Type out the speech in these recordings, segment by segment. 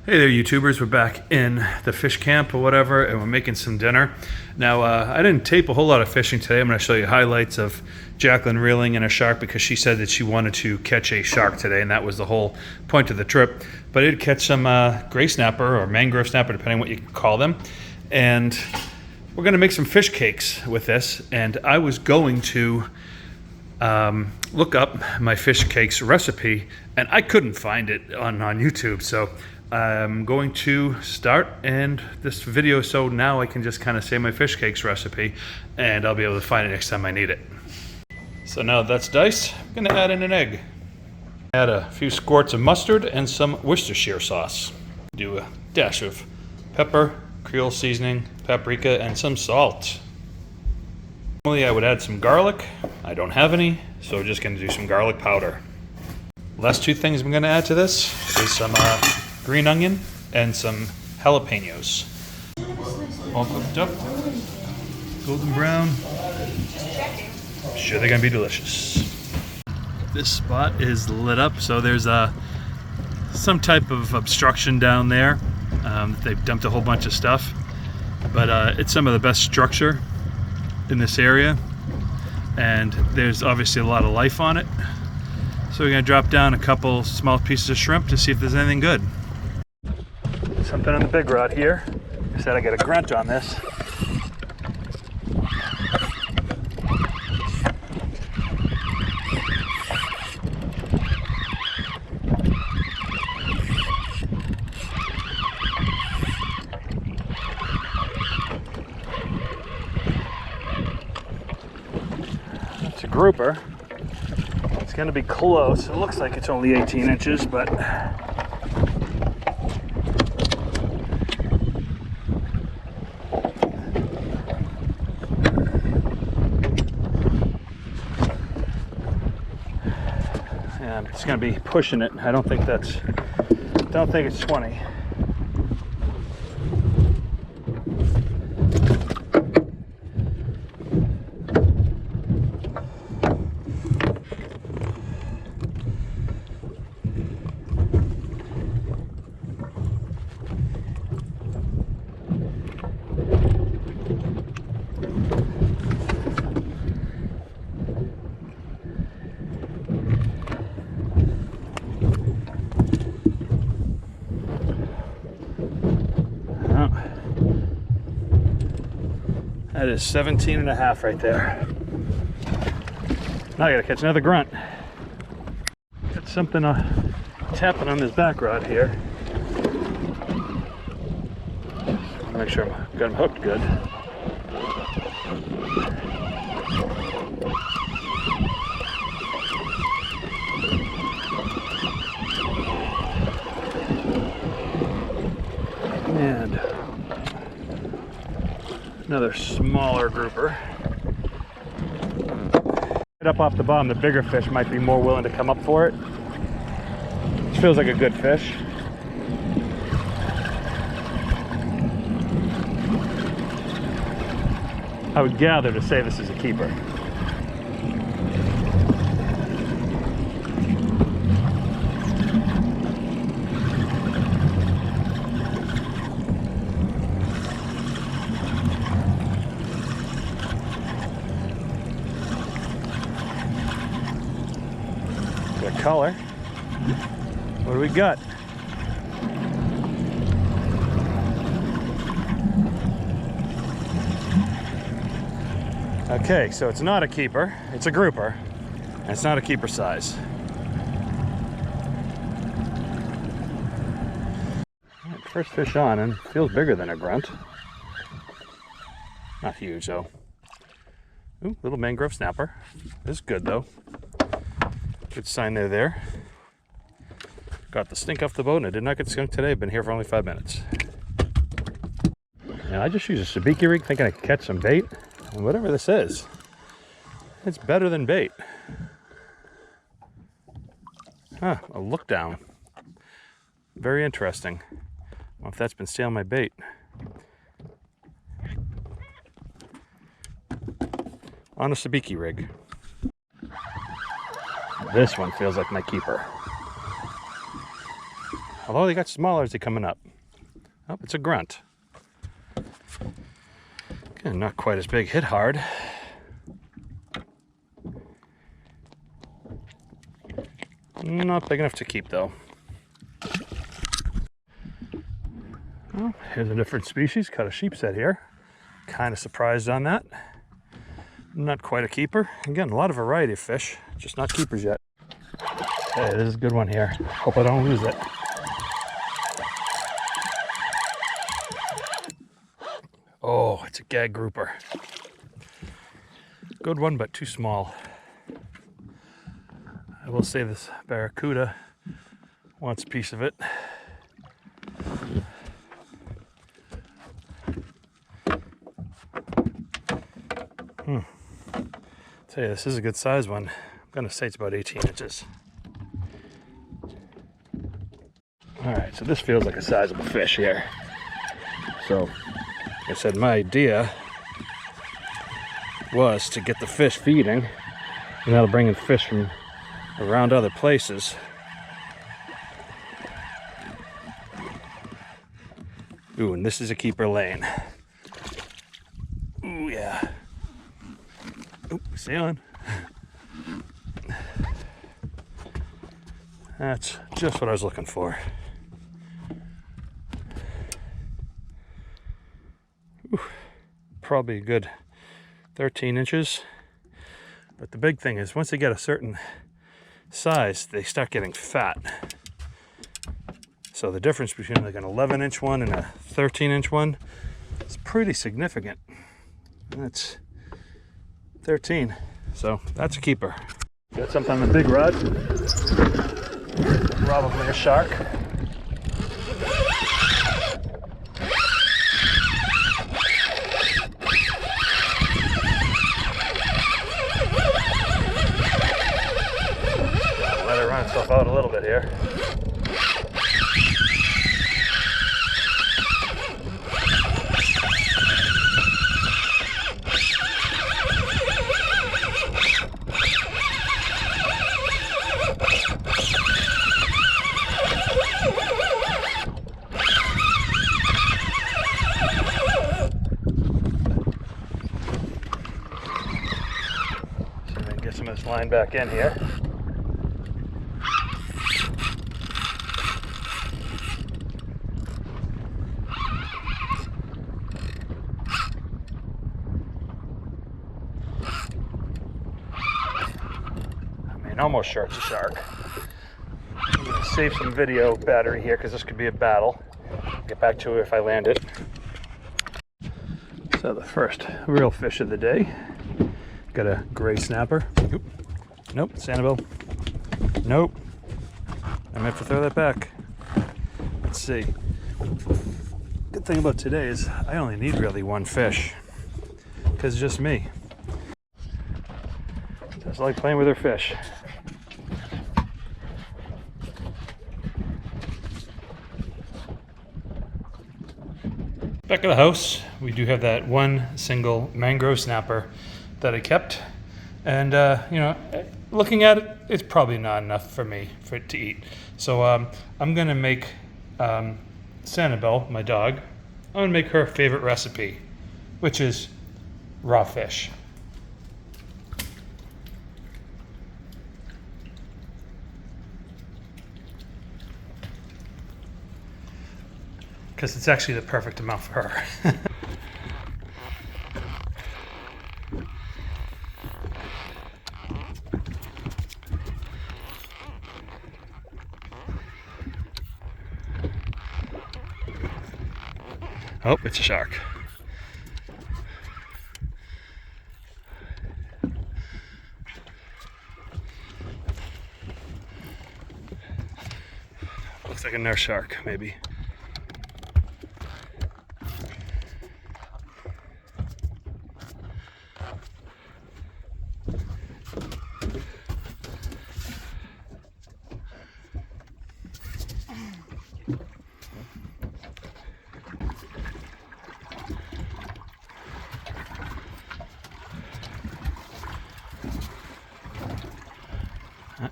Hey there, YouTubers. We're back in the fish camp or whatever, and we're making some dinner. Now, I didn't tape a whole lot of fishing today. I'm going to show you highlights of Jacqueline reeling in a shark because she said that she wanted to catch a shark today, and that was the whole point of the trip. But I did catch some gray snapper or mangrove snapper, depending on what you call them. And we're going to make some fish cakes with this, and I was going to look up my fish cakes recipe, and I couldn't find it on YouTube, so I'm going to start and this video so now I can just kind of say my fish cakes recipe and I'll be able to find it next time I need it. So now that's diced, I'm going to add in an egg. Add a few squirts of mustard and some Worcestershire sauce. Do a dash of pepper, Creole seasoning, paprika, and some salt. Normally I would add some garlic. I don't have any, so we're just going to do some garlic powder. Last two things I'm going to add to this is some green onion and some jalapenos. All cooked up, golden brown. I'm sure they're gonna be delicious. This spot is lit up, so there's some type of obstruction down there. They've dumped a whole bunch of stuff, but it's some of the best structure in this area, and there's obviously a lot of life on it. So we're gonna drop down a couple small pieces of shrimp to see if there's anything good. Something on the big rod here. I said I got a grunt on this. That's a grouper. It's going to be close. It looks like it's only 18 inches, but I'm just going to be pushing it. I don't think it's 20. That is 17 and a half right there. Now I gotta catch another grunt. Got something tapping on this back rod here. Make sure I've got him hooked good. And another smaller grouper. Right up off the bottom, the bigger fish might be more willing to come up for it. Which feels like a good fish. I would gather to say this is a keeper. Color. What do we got? Okay, so it's not a keeper, it's a grouper, and it's not a keeper size. Right, first fish on, and feels bigger than a grunt. Not huge though. Ooh, little mangrove snapper. This is good though. Good sign there. Got the stink off the boat, and I did not get skunked today. Been here for only 5 minutes. And I just use a ceviche rig thinking I could catch some bait. And whatever this is, it's better than bait. Huh, a look down. Very interesting. I don't know if that's been stealing my bait. On a ceviche rig. This one feels like my keeper. Although they got smaller as they're coming up. Oh, it's a grunt. Again, not quite as big. Hit hard. Not big enough to keep though. Well, here's a different species. Caught a sheep's head here. Kind of surprised on that. Not quite a keeper. Again, a lot of variety of fish, just not keepers yet. Hey, this is a good one here. Hope I don't lose it. Oh, it's a gag grouper. Good one, but too small. I will say this barracuda wants a piece of it. Tell you, this is a good size one. I'm gonna say it's about 18 inches. All right, so this feels like a sizable fish here. So, like I said, my idea was to get the fish feeding, and that'll bring in fish from around other places. Ooh, and this is a keeper lane. Ooh, yeah. Ooh, sailing. That's just what I was looking for. Ooh, probably a good 13 inches. But the big thing is, once they get a certain size, they start getting fat. So the difference between like an 11-inch one and a 13-inch one is pretty significant. That's 13, so that's a keeper. Got something on the big rod. Probably a shark. Let it run itself out a little bit here. Get some of this line back in here. I mean, almost sure it's a shark. I'm going to save some video battery here because this could be a battle. Get back to it if I land it. So the first real fish of the day. Got a gray snapper. Oop. Nope, Sanibel. Nope. I might have to throw that back. Let's see. Good thing about today is I only need really one fish because it's just me. Just like playing with her fish. Back at the house, we do have that one single mangrove snapper that I kept, and you know, looking at it, it's probably not enough for me for it to eat. So I'm gonna make Sanibel, my dog, I'm gonna make her favorite recipe, which is raw fish. Because it's actually the perfect amount for her. Oh, it's a shark. Looks like a nurse shark, maybe.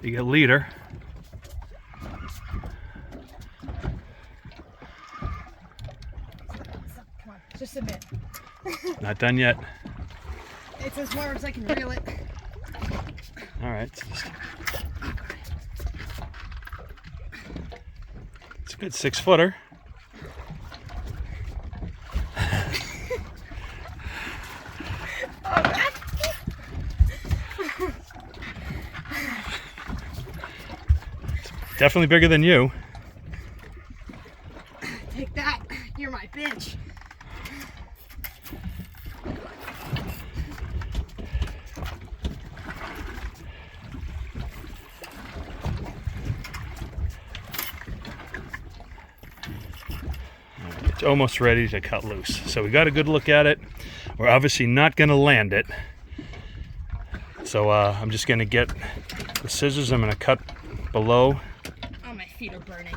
You get a leader. Just submit. Not done yet. It's as far as I can reel it. All right. It's a good 6-footer. Definitely bigger than you. Take that. You're my bitch. It's almost ready to cut loose. So we got a good look at it. We're obviously not going to land it. So I'm just going to get the scissors. I'm going to cut below. Oh, my feet are burning.